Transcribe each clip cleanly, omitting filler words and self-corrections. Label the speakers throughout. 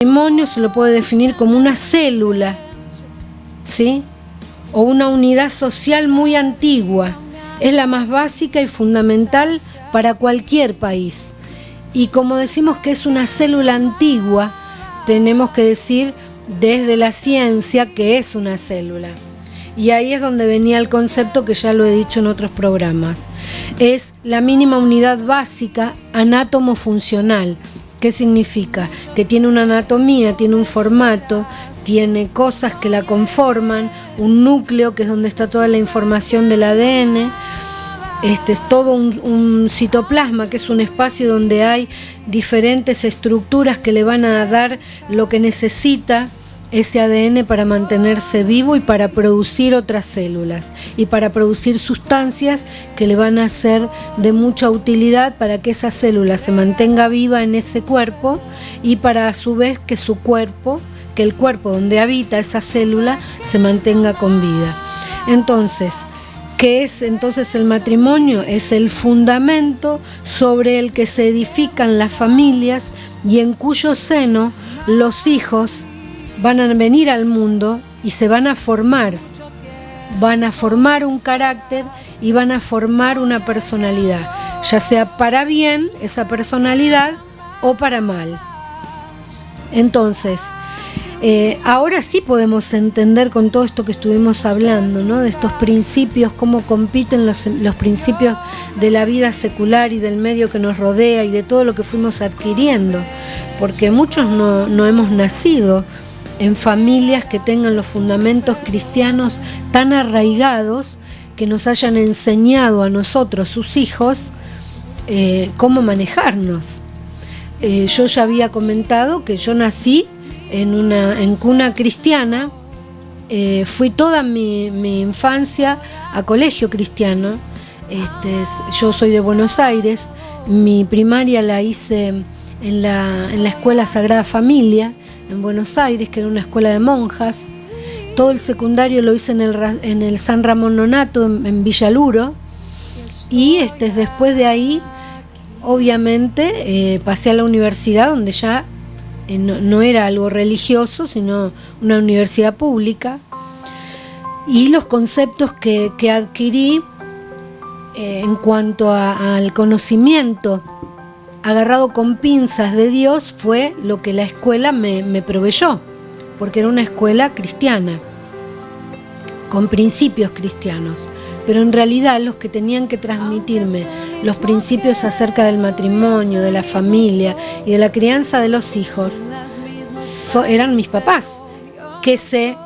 Speaker 1: matrimonio se lo puede definir como una célula, ¿sí? O una unidad social muy antigua. Es la más básica y fundamental para cualquier país. Y como decimos que es una célula antigua, tenemos que decir desde la ciencia que es una célula. Y ahí es donde venía el concepto que ya lo he dicho en otros programas. Es la mínima unidad básica anátomo-funcional. ¿Qué significa? Que tiene una anatomía, tiene un formato, tiene cosas que la conforman, un núcleo que es donde está toda la información del ADN, es todo un citoplasma, que es un espacio donde hay diferentes estructuras que le van a dar lo que necesita ese ADN para mantenerse vivo y para producir otras células y para producir sustancias que le van a ser de mucha utilidad para que esa célula se mantenga viva en ese cuerpo y para a su vez que su cuerpo, que el cuerpo donde habita esa célula se mantenga con vida. Entonces, ¿qué es entonces el matrimonio? Es el fundamento sobre el que se edifican las familias y en cuyo seno los hijos van a venir al mundo y se van a formar un carácter y van a formar una personalidad, ya sea para bien esa personalidad o para mal. Entonces, ahora sí podemos entender con todo esto que estuvimos hablando, ¿no? De estos principios, cómo compiten los principios de la vida secular y del medio que nos rodea y de todo lo que fuimos adquiriendo, porque muchos no hemos nacido en familias que tengan los fundamentos cristianos tan arraigados que nos hayan enseñado a nosotros, sus hijos, cómo manejarnos. Yo ya había comentado que yo nací en cuna cristiana, fui toda mi infancia a colegio cristiano. Yo soy de Buenos Aires, mi primaria la hice en la Escuela Sagrada Familia en Buenos Aires, que era una escuela de monjas. Todo el secundario lo hice en el San Ramón Nonnato, en Villaluro, y después de ahí, obviamente, pasé a la universidad, donde ya no era algo religioso, sino una universidad pública, y los conceptos que adquirí en cuanto al conocimiento agarrado con pinzas de Dios fue lo que la escuela me proveyó, porque era una escuela cristiana, con principios cristianos, pero en realidad los que tenían que transmitirme los principios acerca del matrimonio, de la familia y de la crianza de los hijos eran mis papás, que se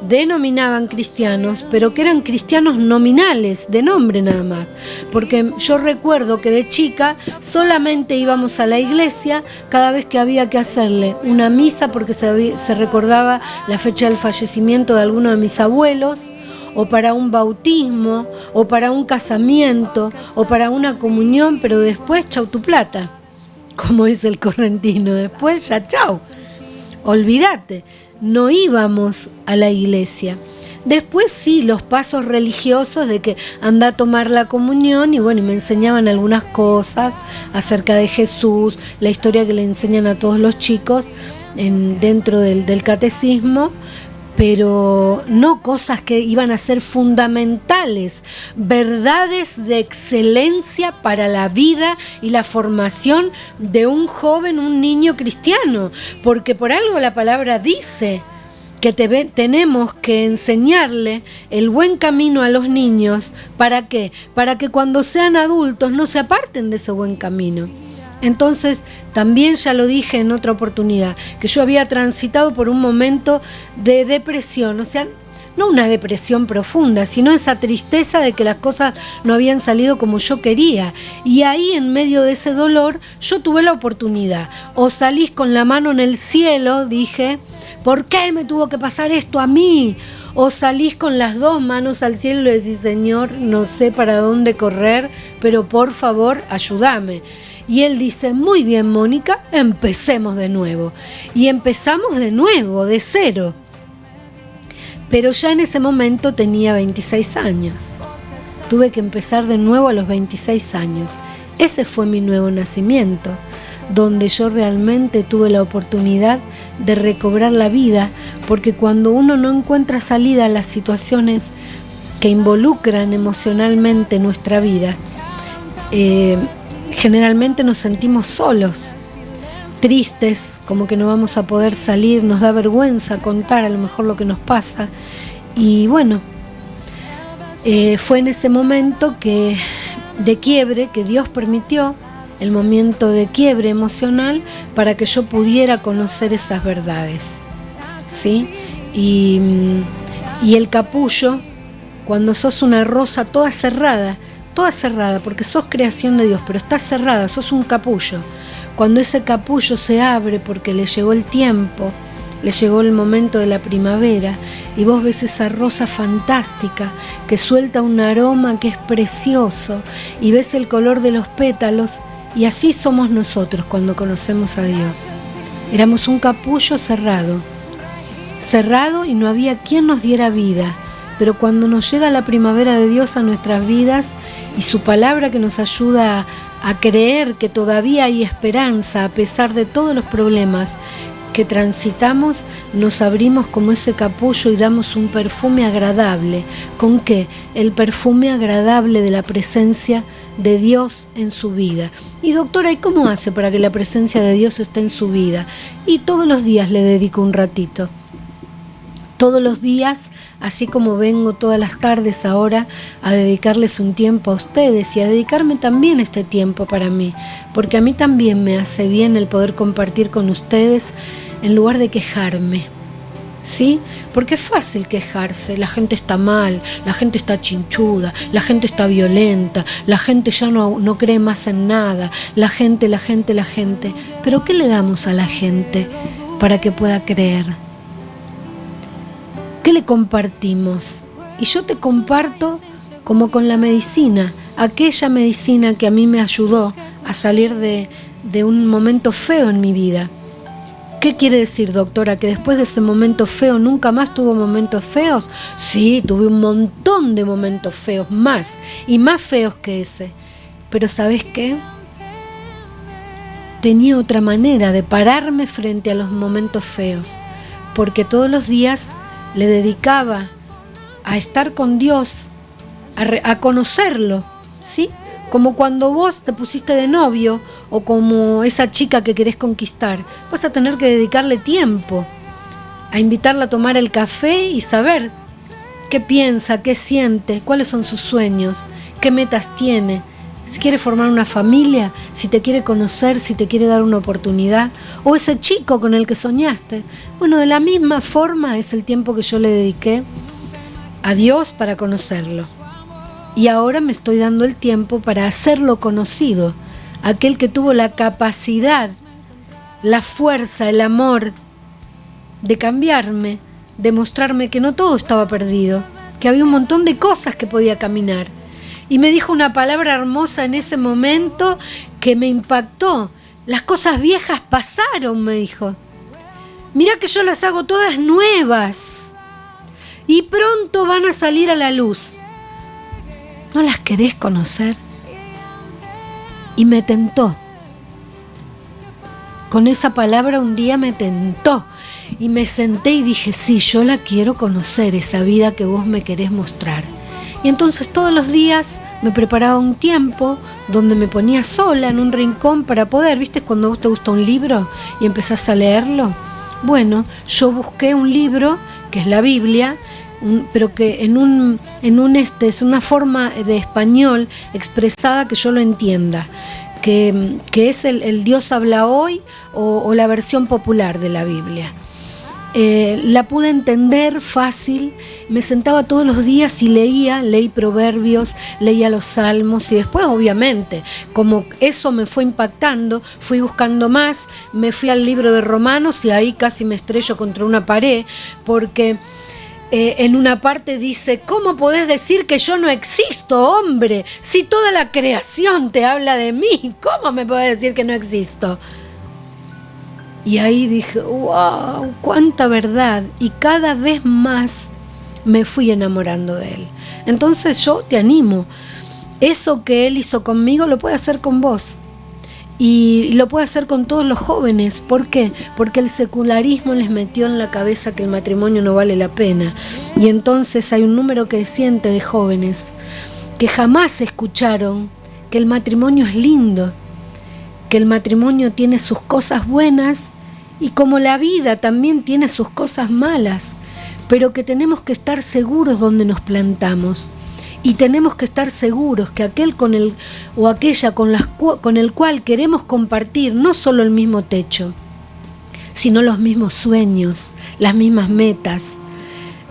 Speaker 1: denominaban cristianos, pero que eran cristianos nominales, de nombre nada más, porque yo recuerdo que de chica solamente íbamos a la iglesia cada vez que había que hacerle una misa, porque se recordaba la fecha del fallecimiento de alguno de mis abuelos, o para un bautismo, o para un casamiento, o para una comunión, pero después chau tu plata, como dice el correntino, después ya chau, olvídate. No íbamos a la iglesia. Después sí, los pasos religiosos de que anda a tomar la comunión y bueno, y me enseñaban algunas cosas acerca de Jesús, la historia que le enseñan a todos los chicos dentro del catecismo, pero no cosas que iban a ser fundamentales, verdades de excelencia para la vida y la formación de un joven, un niño cristiano, porque por algo la palabra dice que tenemos que enseñarle el buen camino a los niños. ¿Para qué? Para que cuando sean adultos no se aparten de ese buen camino. Entonces, también ya lo dije en otra oportunidad, que yo había transitado por un momento de depresión, o sea, no una depresión profunda, sino esa tristeza de que las cosas no habían salido como yo quería. Y ahí, en medio de ese dolor, yo tuve la oportunidad. O salís con la mano en el cielo, dije, ¿por qué me tuvo que pasar esto a mí? O salís con las dos manos al cielo y le decís, Señor, no sé para dónde correr, pero por favor, ayúdame. Y él dice, muy bien, Mónica, empecemos de nuevo. Y empezamos de nuevo, de cero. Pero ya en ese momento tenía 26 años. Tuve que empezar de nuevo a los 26 años. Ese fue mi nuevo nacimiento. donde yo realmente tuve la oportunidad de recobrar la vida, porque cuando uno no encuentra salida a las situaciones que involucran emocionalmente nuestra vida, generalmente nos sentimos solos, tristes, como que no vamos a poder salir, nos da vergüenza contar a lo mejor lo que nos pasa. Y bueno, fue en ese momento de quiebre que Dios permitió, el momento de quiebre emocional, para que yo pudiera conocer esas verdades, ¿sí? Y el capullo, cuando sos una rosa toda cerrada, porque sos creación de Dios, pero estás cerrada, sos un capullo. Cuando ese capullo se abre porque le llegó el tiempo, le llegó el momento de la primavera, y vos ves esa rosa fantástica que suelta un aroma que es precioso, y ves el color de los pétalos, y así somos nosotros cuando conocemos a Dios. Éramos un capullo cerrado y no había quien nos diera vida, pero cuando nos llega la primavera de Dios a nuestras vidas, y su palabra que nos ayuda a creer que todavía hay esperanza a pesar de todos los problemas que transitamos, nos abrimos como ese capullo y damos un perfume agradable. ¿Con qué? El perfume agradable de la presencia de Dios en su vida. Y doctora, ¿y cómo hace para que la presencia de Dios esté en su vida? Y todos los días le dedico un ratito. Todos los días, así como vengo todas las tardes ahora a dedicarles un tiempo a ustedes y a dedicarme también este tiempo para mí, porque a mí también me hace bien el poder compartir con ustedes en lugar de quejarme, ¿sí? Porque es fácil quejarse, la gente está mal, la gente está chinchuda, la gente está violenta, la gente ya no cree más en nada, la gente, pero ¿qué le damos a la gente para que pueda creer? ¿Qué le compartimos? Y yo te comparto como con la medicina, aquella medicina que a mí me ayudó a salir de un momento feo en mi vida. ¿Qué quiere decir, doctora? ¿Que después de ese momento feo nunca más tuvo momentos feos? Sí, tuve un montón de momentos feos, más y más feos que ese. Pero ¿sabes qué? Tenía otra manera de pararme frente a los momentos feos, porque todos los días le dedicaba a estar con Dios, a conocerlo, ¿sí? Como cuando vos te pusiste de novio o como esa chica que querés conquistar, vas a tener que dedicarle tiempo, a invitarla a tomar el café y saber qué piensa, qué siente, cuáles son sus sueños, qué metas tiene, si quiere formar una familia, si te quiere conocer, si te quiere dar una oportunidad, o ese chico con el que soñaste. Bueno, de la misma forma es el tiempo que yo le dediqué a Dios para conocerlo. Y ahora me estoy dando el tiempo para hacerlo conocido, aquel que tuvo la capacidad, la fuerza, el amor de cambiarme, de mostrarme que no todo estaba perdido, que había un montón de cosas que podía caminar. Y me dijo una palabra hermosa en ese momento que me impactó. Las cosas viejas pasaron, me dijo. Mirá que yo las hago todas nuevas y pronto van a salir a la luz. ¿No las querés conocer? Y me tentó. Con esa palabra un día me tentó y me senté y dije, sí, yo la quiero conocer, esa vida que vos me querés mostrar. Y entonces todos los días me preparaba un tiempo donde me ponía sola en un rincón para poder, ¿viste? Cuando a vos te gusta un libro y empezás a leerlo. Bueno, yo busqué un libro que es la Biblia, pero que es una forma de español expresada que yo lo entienda, que es el Dios habla hoy o la versión popular de la Biblia. La pude entender fácil, me sentaba todos los días y leí Proverbios, leía los Salmos y después obviamente, como eso me fue impactando, fui buscando más, me fui al libro de Romanos y ahí casi me estrello contra una pared porque en una parte dice, ¿cómo podés decir que yo no existo, hombre? Si toda la creación te habla de mí, ¿cómo me podés decir que no existo? Y ahí dije, wow, cuánta verdad. Y cada vez más me fui enamorando de él. Entonces yo te animo. Eso que él hizo conmigo lo puede hacer con vos. Y lo puede hacer con todos los jóvenes. ¿Por qué? Porque el secularismo les metió en la cabeza que el matrimonio no vale la pena. Y entonces hay un número creciente de jóvenes que jamás escucharon que el matrimonio es lindo, que el matrimonio tiene sus cosas buenas y como la vida también tiene sus cosas malas, pero que tenemos que estar seguros donde nos plantamos. Y tenemos que estar seguros que aquel con el o aquella con el cual queremos compartir no solo el mismo techo, sino los mismos sueños, las mismas metas,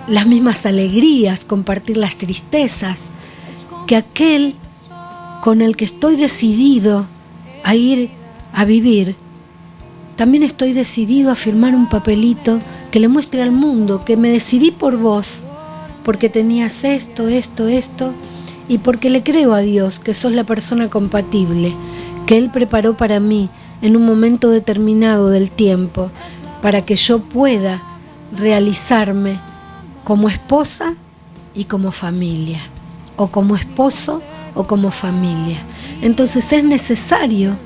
Speaker 1: las mismas alegrías, compartir las tristezas, que aquel con el que estoy decidido a ir a vivir, también estoy decidido a firmar un papelito que le muestre al mundo que me decidí por vos, porque tenías esto, y porque le creo a Dios que sos la persona compatible, que Él preparó para mí en un momento determinado del tiempo, para que yo pueda realizarme como esposa y como familia, o como esposo o como familia. Entonces es necesario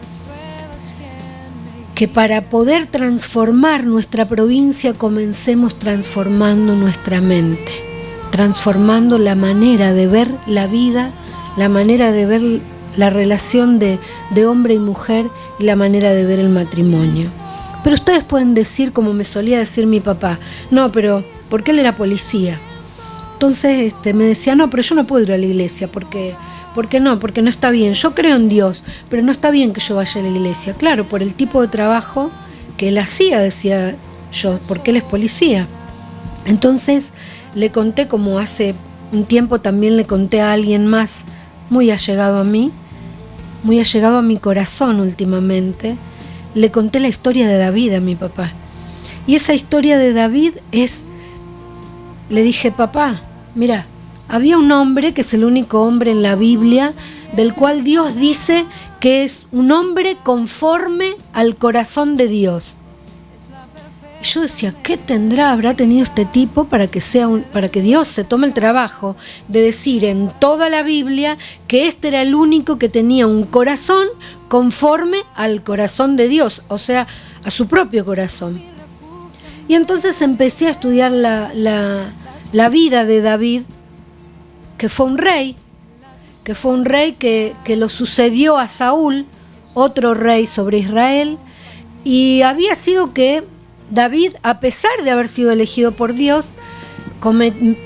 Speaker 1: que para poder transformar nuestra provincia comencemos transformando nuestra mente, transformando la manera de ver la vida, la manera de ver la relación de hombre y mujer y la manera de ver el matrimonio. Pero ustedes pueden decir, como me solía decir mi papá, no, pero porque él era policía. Entonces me decía, no, pero yo no puedo ir a la iglesia porque no está bien. Yo creo en Dios, pero no está bien que yo vaya a la iglesia. Claro, por el tipo de trabajo que él hacía, decía yo, porque él es policía. Entonces le conté, como hace un tiempo también le conté a alguien más muy allegado a mí, muy allegado a mi corazón últimamente, le conté la historia de David a mi papá. Y esa historia de David le dije, papá, mira, había un hombre que es el único hombre en la Biblia del cual Dios dice que es un hombre conforme al corazón de Dios. Y yo decía, ¿qué habrá tenido este tipo para que Dios se tome el trabajo de decir en toda la Biblia que este era el único que tenía un corazón conforme al corazón de Dios, o sea, a su propio corazón? Y entonces empecé a estudiar la vida de David, que fue un rey que lo sucedió a Saúl, otro rey sobre Israel, y había sido que David, a pesar de haber sido elegido por Dios,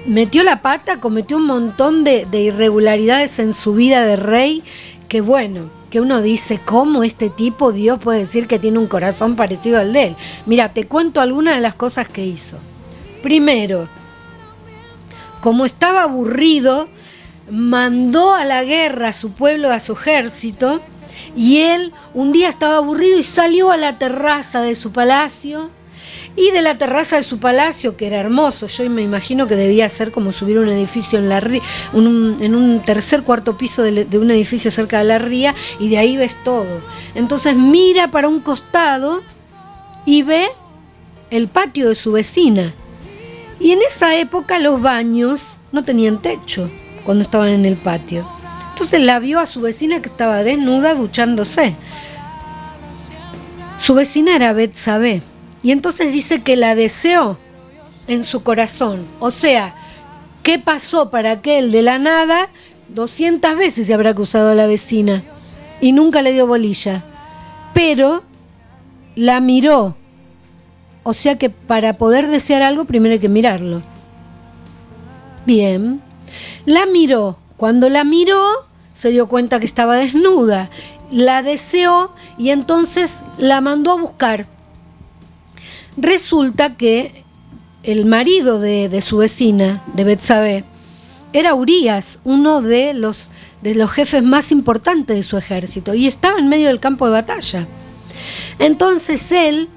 Speaker 1: metió la pata, cometió un montón de irregularidades en su vida de rey, que uno dice, ¿cómo este tipo, Dios puede decir que tiene un corazón parecido al de él? Mira, te cuento algunas de las cosas que hizo. Primero, como estaba aburrido, mandó a la guerra a su pueblo, a su ejército, y él un día estaba aburrido y salió a la terraza de su palacio, y de la terraza de su palacio, que era hermoso, yo me imagino que debía ser como subir un edificio en un tercer, cuarto piso de un edificio cerca de la ría, y de ahí ves todo. Entonces mira para un costado y ve el patio de su vecina. Y en esa época los baños no tenían techo cuando estaban en el patio. Entonces la vio a su vecina que estaba desnuda duchándose. Su vecina era Betsabé. Y entonces dice que la deseó en su corazón. O sea, ¿qué pasó para que él de la nada 200 veces se habrá acusado a la vecina y nunca le dio bolilla? Pero la miró. O sea que para poder desear algo primero hay que mirarlo. Bien. La miró. Cuando la miró se dio cuenta que estaba desnuda. La deseó y entonces la mandó a buscar. Resulta que el marido de su vecina, de Betsabé, era Urías, uno de los jefes más importantes de su ejército, y estaba en medio del campo de batalla. Entonces él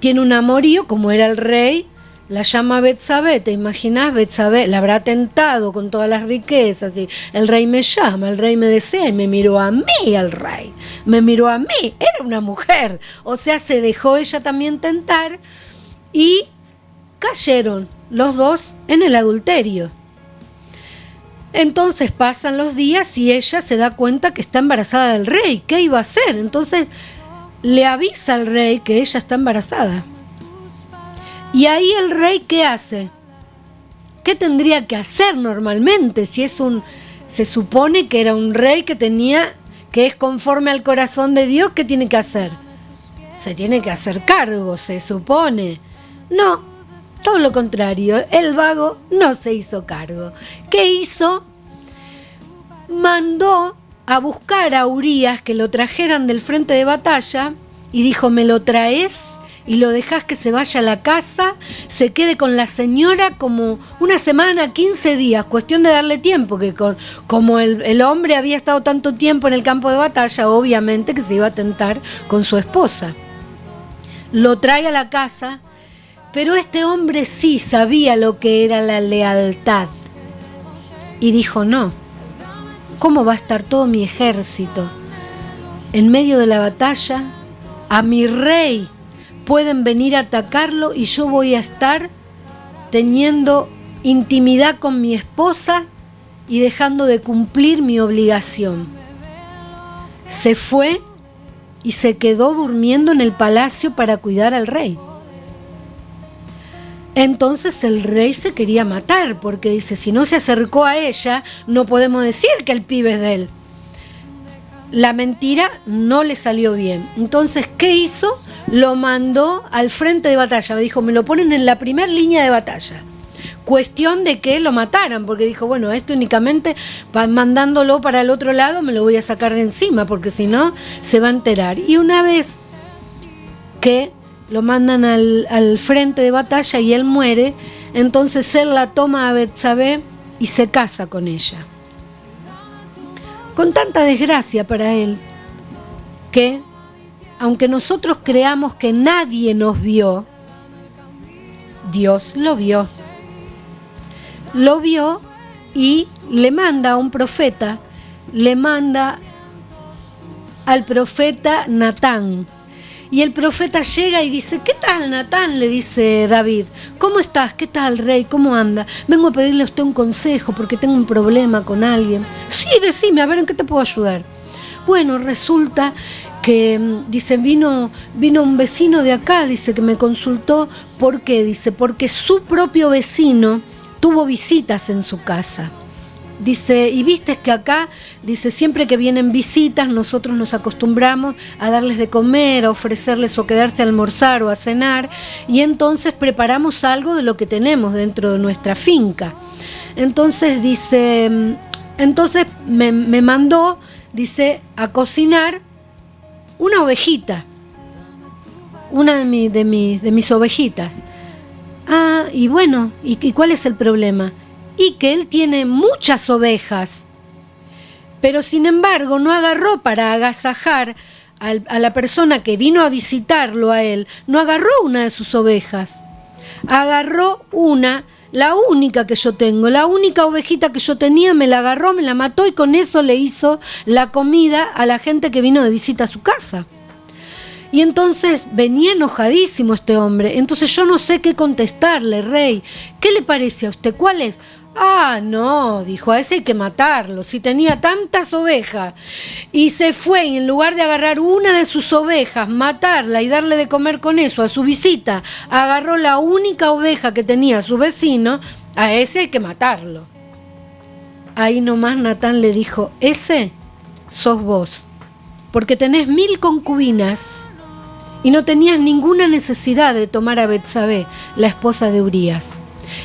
Speaker 1: tiene un amorío, como era el rey, la llama Betsabé. ¿Te imaginas? Betsabé la habrá tentado con todas las riquezas, y el rey me llama, el rey me desea, y me miró a mí el rey, me miró a mí, era una mujer, o sea, se dejó ella también tentar, y cayeron los dos en el adulterio. Entonces pasan los días y ella se da cuenta que está embarazada del rey. ¿Qué iba a hacer? Entonces le avisa al rey que ella está embarazada. Y ahí el rey, ¿qué hace? ¿Qué tendría que hacer normalmente? Si es se supone que era un rey que es conforme al corazón de Dios, ¿qué tiene que hacer? Se tiene que hacer cargo, se supone. No, todo lo contrario, el vago no se hizo cargo. ¿Qué hizo? Mandó a buscar a Urías, que lo trajeran del frente de batalla, y dijo, me lo traes y lo dejás que se vaya a la casa, se quede con la señora como una semana, 15 días, cuestión de darle tiempo, que como el hombre había estado tanto tiempo en el campo de batalla, obviamente que se iba a tentar con su esposa. Lo trae a la casa, pero este hombre sí sabía lo que era la lealtad. Y dijo, no, ¿cómo va a estar todo mi ejército en medio de la batalla? A mi rey pueden venir a atacarlo y yo voy a estar teniendo intimidad con mi esposa y dejando de cumplir mi obligación. Se fue y se quedó durmiendo en el palacio para cuidar al rey. Entonces el rey se quería matar, porque dice, si no se acercó a ella, no podemos decir que el pibe es de él. La mentira no le salió bien. Entonces, ¿qué hizo? Lo mandó al frente de batalla. Me dijo, me lo ponen en la primera línea de batalla. Cuestión de que lo mataran, porque dijo, bueno, esto únicamente mandándolo para el otro lado me lo voy a sacar de encima, porque si no se va a enterar. Y una vez que lo mandan al frente de batalla y él muere, entonces él la toma a Betsabé y se casa con ella. Con tanta desgracia para él, que aunque nosotros creamos que nadie nos vio, Dios lo vio. Lo vio y le manda a un profeta, le manda al profeta Natán. Y el profeta llega y dice, ¿qué tal, Natán? Le dice David, ¿cómo estás? ¿Qué tal, rey? ¿Cómo anda? Vengo a pedirle a usted un consejo porque tengo un problema con alguien. Sí, decime, a ver, ¿en qué te puedo ayudar? Bueno, resulta que, dice, vino un vecino de acá, dice, que me consultó. ¿Por qué? Dice, porque su propio vecino tuvo visitas en su casa. Dice, y viste que acá, dice, siempre que vienen visitas, nosotros nos acostumbramos a darles de comer, a ofrecerles o quedarse a almorzar o a cenar, y entonces preparamos algo de lo que tenemos dentro de nuestra finca. Entonces, dice, me mandó, dice, a cocinar una ovejita, una de mis ovejitas. Ah, y bueno, ¿y cuál es el problema? Y que él tiene muchas ovejas, pero sin embargo no agarró para agasajar a la persona que vino a visitarlo a él, no agarró una de sus ovejas, agarró la única que yo tengo, la única ovejita que yo tenía, me la agarró, me la mató y con eso le hizo la comida a la gente que vino de visita a su casa. Y entonces venía enojadísimo este hombre. Entonces yo no sé qué contestarle, rey. ¿Qué le parece a usted? ¿Cuál es? Ah, no, dijo, a ese hay que matarlo. Si tenía tantas ovejas. Y se fue y en lugar de agarrar una de sus ovejas, matarla y darle de comer con eso a su visita, agarró la única oveja que tenía su vecino, a ese hay que matarlo. Ahí nomás Natán le dijo, ese sos vos, porque tenés 1000 concubinas y no tenías ninguna necesidad de tomar a Betsabé, la esposa de Urías.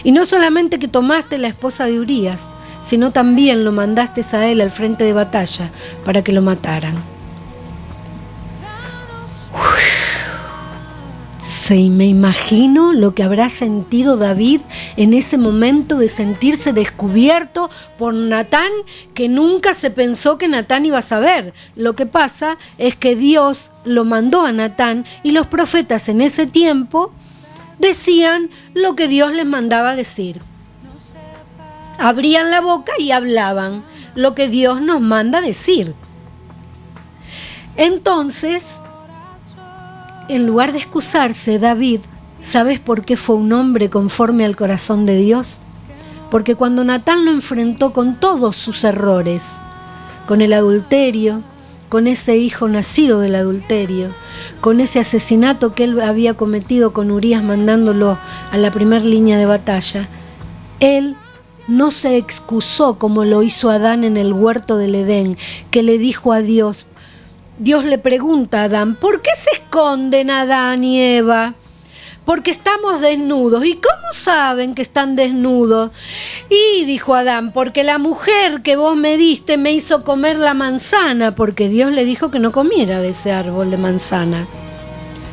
Speaker 1: Y no solamente que tomaste la esposa de Urías, sino también lo mandaste a él al frente de batalla para que lo mataran. Me imagino lo que habrá sentido David en ese momento de sentirse descubierto por Natán, que nunca se pensó que Natán iba a saber. Lo que pasa es que Dios lo mandó a Natán y los profetas en ese tiempo decían lo que Dios les mandaba decir. Abrían la boca y hablaban lo que Dios nos manda decir. Entonces, en lugar de excusarse, David, ¿sabes por qué fue un hombre conforme al corazón de Dios? porque cuando Natán lo enfrentó con todos sus errores, con el adulterio, con ese hijo nacido del adulterio, con ese asesinato que él había cometido con Urías mandándolo a la primera línea de batalla, él no se excusó como lo hizo Adán en el huerto del Edén, que le dijo a Dios, Dios le pregunta a Adán, ¿por qué se esconden Adán y Eva? Porque estamos desnudos. ¿Y cómo saben que están desnudos? Y dijo Adán, porque la mujer que vos me diste me hizo comer la manzana, porque Dios le dijo que no comiera de ese árbol de manzana.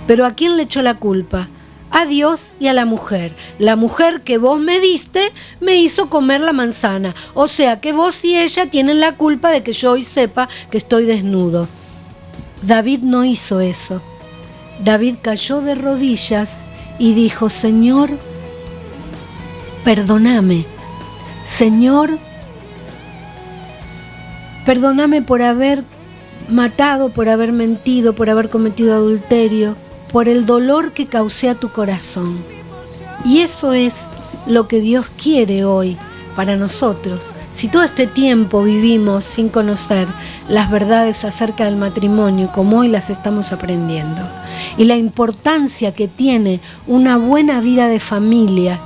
Speaker 1: Pero ¿a quién le echó la culpa? A Dios y a la mujer. La mujer que vos me diste me hizo comer la manzana. O sea que vos y ella tienen la culpa de que yo hoy sepa que estoy desnudo. David no hizo eso. David cayó de rodillas y dijo, Señor, perdóname. Señor, perdóname por haber matado, por haber mentido, por haber cometido adulterio, por el dolor que causé a tu corazón. Y eso es lo que Dios quiere hoy para nosotros. Si todo este tiempo vivimos sin conocer las verdades acerca del matrimonio, como hoy las estamos aprendiendo, y la importancia que tiene una buena vida de familia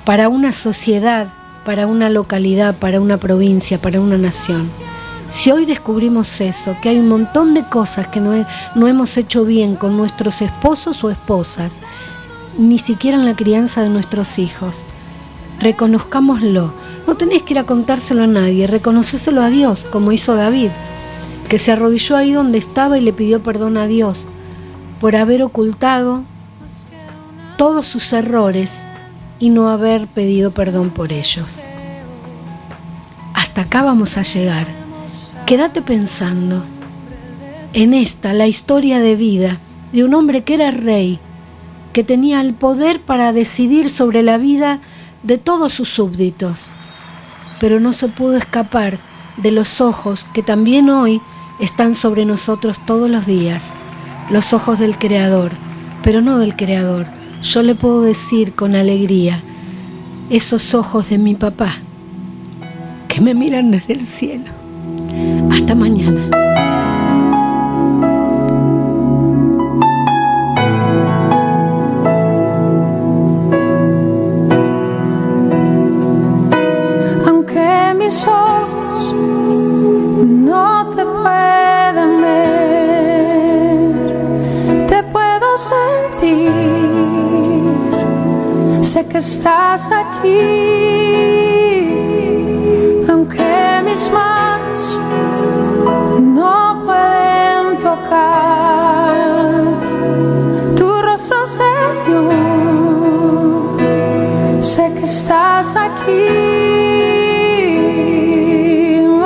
Speaker 1: para una sociedad, para una localidad, para una provincia, para una nación. Si hoy descubrimos eso, que hay un montón de cosas que no hemos hecho bien con nuestros esposos o esposas, ni siquiera en la crianza de nuestros hijos, reconozcámoslo. No tenés que ir a contárselo a nadie, reconocéselo a Dios, como hizo David, que se arrodilló ahí donde estaba y le pidió perdón a Dios por haber ocultado todos sus errores y no haber pedido perdón por ellos. Hasta acá vamos a llegar. Quédate pensando en la historia de vida de un hombre que era rey, que tenía el poder para decidir sobre la vida de todos sus súbditos, pero no se pudo escapar de los ojos que también hoy están sobre nosotros todos los días, los ojos del Creador, pero no del Creador. Yo le puedo decir con alegría, esos ojos de mi papá, que me miran desde el cielo. Hasta mañana.
Speaker 2: Mis ojos no te pueden ver, te puedo sentir, sé que estás aquí, aunque mis manos no pueden tocar tu rostro, Señor, sé que estás aquí.